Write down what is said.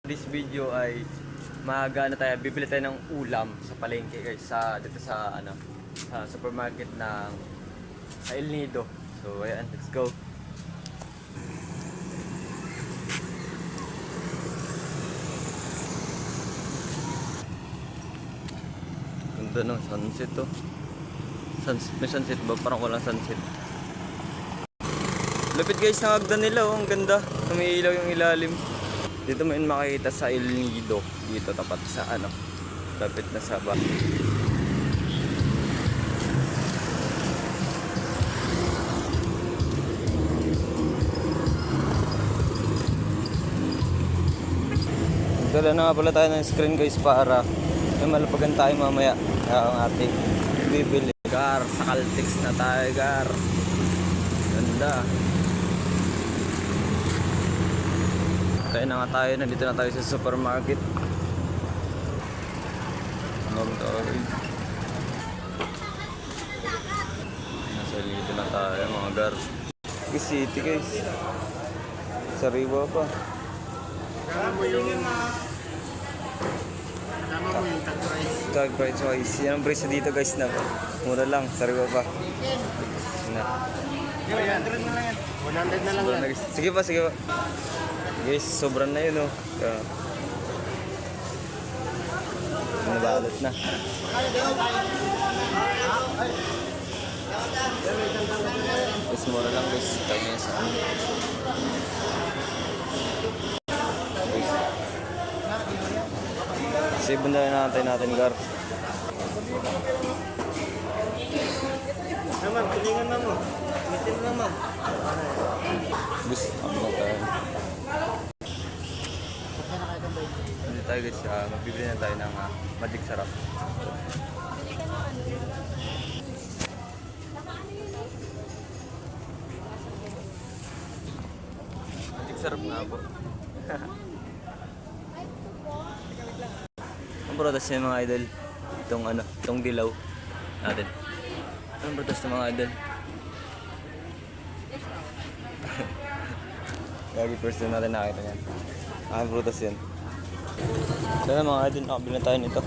This video ay bibili tayo ng ulam sa palengke guys, dito sa sa supermarket ng El Nido. So ayan, let's go. Ganda ng sunset to. May sunset ba? Parang walang sunset. Lapit guys ng hagdan nila, oh. Ang ganda. Umiilaw yung ilalim. Dito mo yun makikita sa El Nido. Dito tapat sa lapit na sa ba. Dala na nga pala tayo ng screen guys para may malapagan tayo mamaya. Kaya ang ating bibili. Gar, sa Caltex na tayo, Gar. Ganda. Kaya na nga tayo, nandito na tayo sa supermarket. Nasa dito na tayo mga Gar. City guys. Sariwa pa. Kasama mo yung Tag price wise. Yan ang price dito guys na mura lang, sariwa pa. Na. 100 na lang yan. 100 na lang yan. Sige pa. Guys, sobrang na yun, oh. Nabalot na. Mas mura lang guys. Kaya sa save na natin Gar. Ma'am, tulingan na mo. Mitin na ma'am. Guys, na tayo. Hindi tayo guys, magbibili na tayo ng Magic Sarap. Magic Sarap nga po. Ang protas niya mga idol. Itong dilaw natin. Anong protas ng mga idol? Gagi first time natin nakita yan. Ang protas yan. Sana mga idol, nakabili na tayo nito.